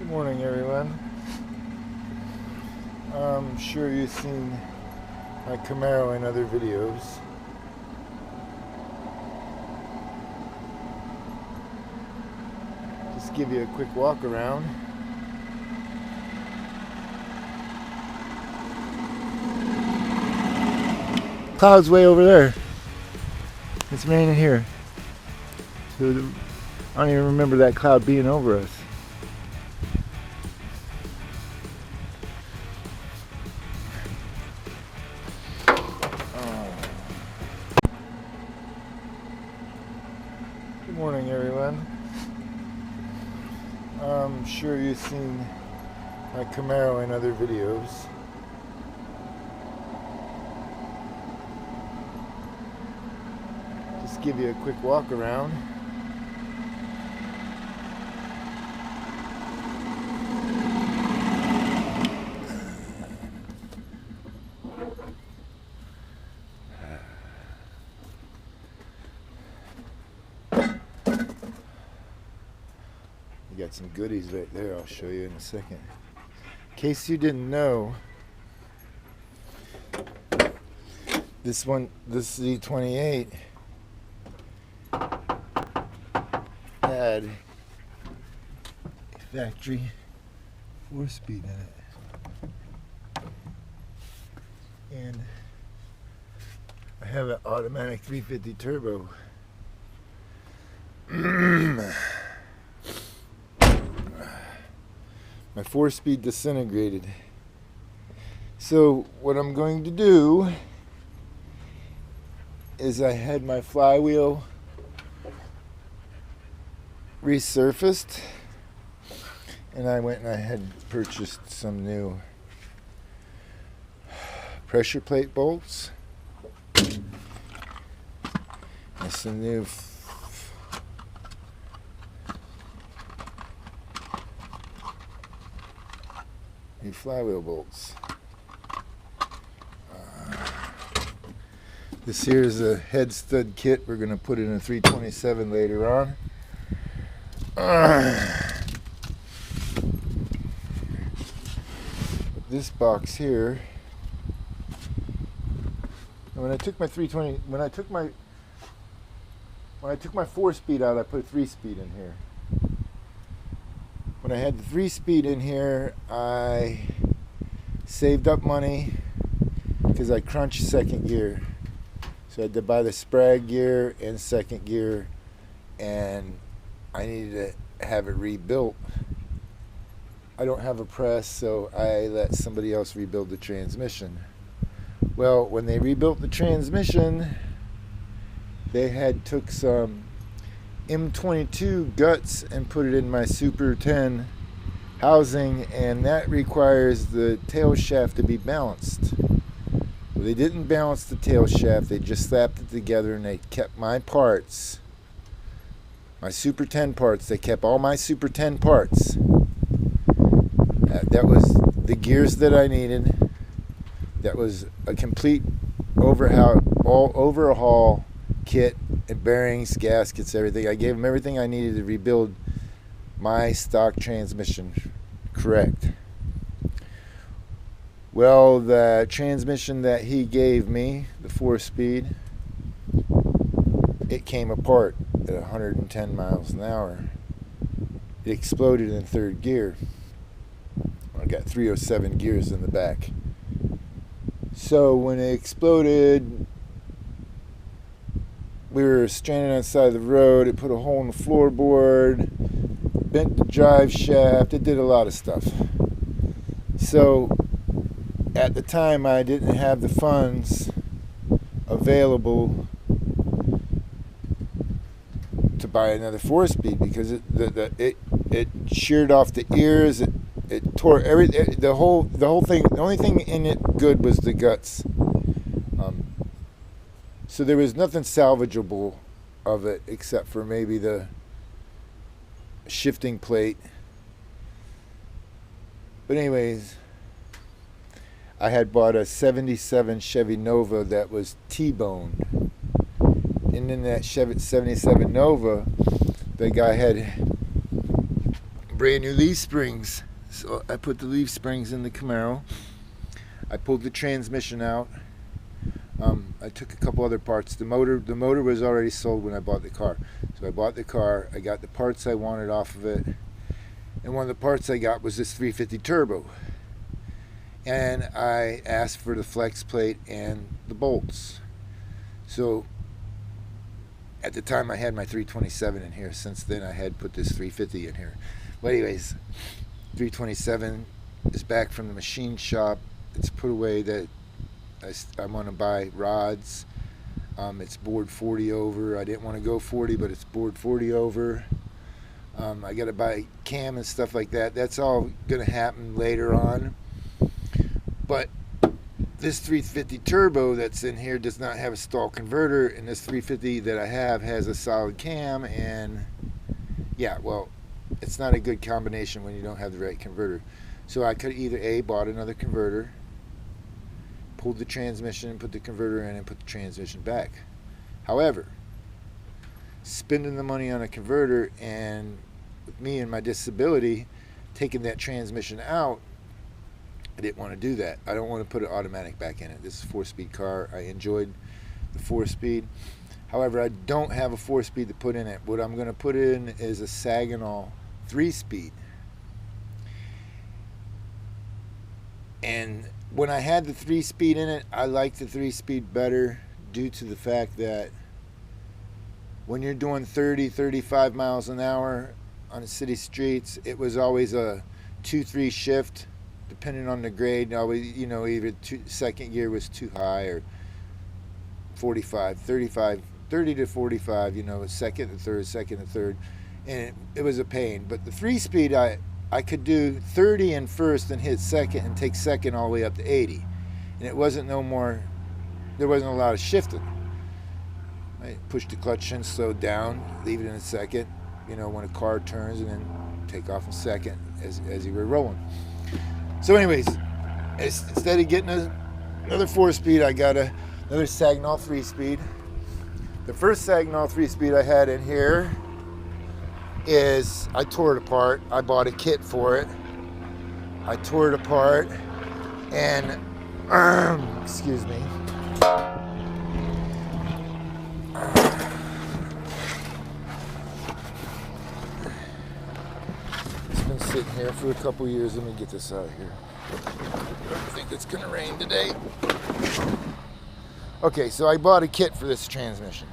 Good morning, everyone. I'm sure you've seen my Camaro in other videos. Just give you a quick walk around. Cloud's way over there. It's raining here. So I don't even remember that cloud being over us. Good morning, everyone. I'm sure you've seen my Camaro in other videos. Just give you a quick walk around. You got some goodies right there, I'll show you in a second. In case you didn't know, this Z28 had a factory 4-speed in it. And I have an automatic 350 turbo. My 4-speed disintegrated. So what I'm going to do is I had my flywheel resurfaced, and I went and I had purchased some new pressure plate bolts and some new flywheel bolts. This here is a head stud kit. We're going to put it in a 327 later on. This box here, when I took my 320, when I took my 4-speed out, I put a 3-speed in here. When I had the 3-speed in here, I saved up money because I crunched second gear. So I had to buy the Sprag gear and second gear, and I needed to have it rebuilt. I don't have a press, so I let somebody else rebuild the transmission. Well, when they rebuilt the transmission, they had took some M22 guts and put it in my Super 10 housing, and that requires the tail shaft to be balanced. Well, they didn't balance the tail shaft, they just slapped it together, and they kept my parts, my Super 10 parts. They kept all my Super 10 parts. That was the gears that I needed. That was a complete overhaul kit, and bearings, gaskets, everything. I gave him everything I needed to rebuild my stock transmission correct. Well, the transmission that he gave me, the 4-speed, it came apart at 110 miles an hour. It exploded in third gear. I got 307 gears in the back. So when it exploded, we were stranded on the side of the road. It put a hole in the floorboard, bent the drive shaft. It did a lot of stuff. So at the time, I didn't have the funds available to buy another 4-speed because it sheared off the ears. It tore the whole thing. The only thing in it good was the guts. So there was nothing salvageable of it except for maybe the shifting plate. But anyways, I had bought a 77 Chevy Nova that was T-boned. And in that Chevy 77 Nova, the guy had brand new leaf springs. So I put the leaf springs in the Camaro. I pulled the transmission out. I took a couple other parts. The motor was already sold when I bought the car. So I bought the car. I got the parts I wanted off of it. And one of the parts I got was this 350 turbo. And I asked for the flex plate and the bolts. So at the time I had my 327 in here. Since then I had put this 350 in here. But anyways, 327 is back from the machine shop. It's put away. That I want to buy rods. It's bored 40 over. I didn't want to go 40, but it's bored 40 over. I got to buy cam and stuff like that. That's all going to happen later on. But this 350 turbo that's in here does not have a stall converter, and this 350 that I have has a solid cam. And yeah, well, it's not a good combination when you don't have the right converter. So I could either A, bought another converter, pulled the transmission, put the converter in, and put the transmission back. However, spending the money on a converter, and with me and my disability, taking that transmission out, I didn't want to do that. I don't want to put an automatic back in it. This is a 4-speed car. I enjoyed the 4-speed. However, I don't have a 4-speed to put in it. What I'm going to put in is a Saginaw 3-speed. And when I had the 3-speed in it, I liked the 3-speed better due to the fact that when you're doing 30, 35 miles an hour on the city streets, it was always a 2-3 shift, depending on the grade. Always, you know, either second gear was too high, or 45, 35, 30 to 45, you know, second to third, and it was a pain. But the 3-speed, I could do 30 in first and hit second and take second all the way up to 80. And it wasn't there wasn't a lot of shifting. I pushed the clutch in, slowed down, leave it in a second, you know, when a car turns, and then take off in second as you were rolling. So anyways, instead of getting another 4-speed, I got another Saginaw 3-speed. The first Saginaw 3-speed I had in here is, I tore it apart. I bought a kit for it. I tore it apart, and excuse me. It's been sitting here for a couple years. Let me get this out of here. I think it's gonna rain today. Okay, so I bought a kit for this transmission.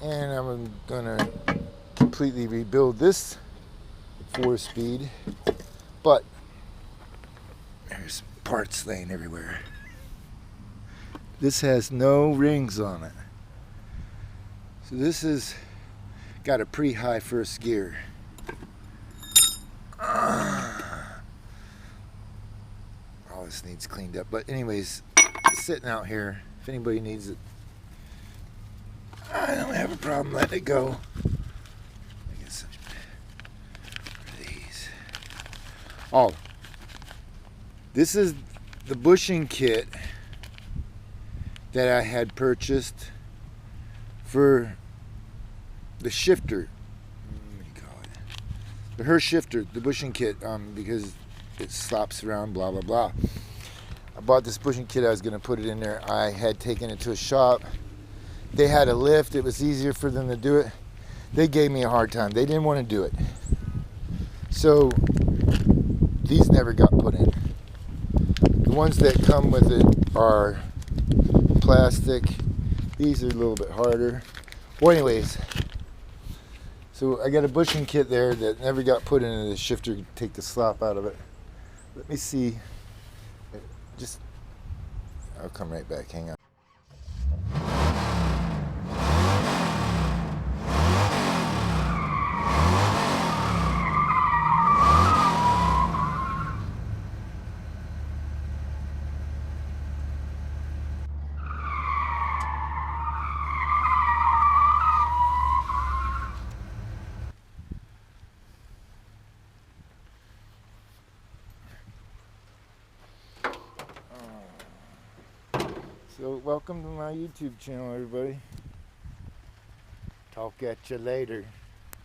And I'm gonna completely rebuild this 4-speed, but there's parts laying everywhere. This has no rings on it, so this has got a pretty high first gear. All this needs cleaned up, but anyways, it's sitting out here. If anybody needs it, I don't have a problem letting it go. I guess these. Oh, this is the bushing kit that I had purchased for the shifter. What do you call it? Her shifter, the bushing kit, because it stops around, blah blah blah. I bought this bushing kit. I was going to put it in there. I had taken it to a shop. They had a lift. It was easier for them to do it. They gave me a hard time. They didn't want to do it. So these never got put in. The ones that come with it are plastic. These are a little bit harder. Well, anyways, so I got a bushing kit there that never got put into the shifter to take the slop out of it. Let me see. I'll come right back. Hang on. So welcome to my YouTube channel, everybody. Talk at you later.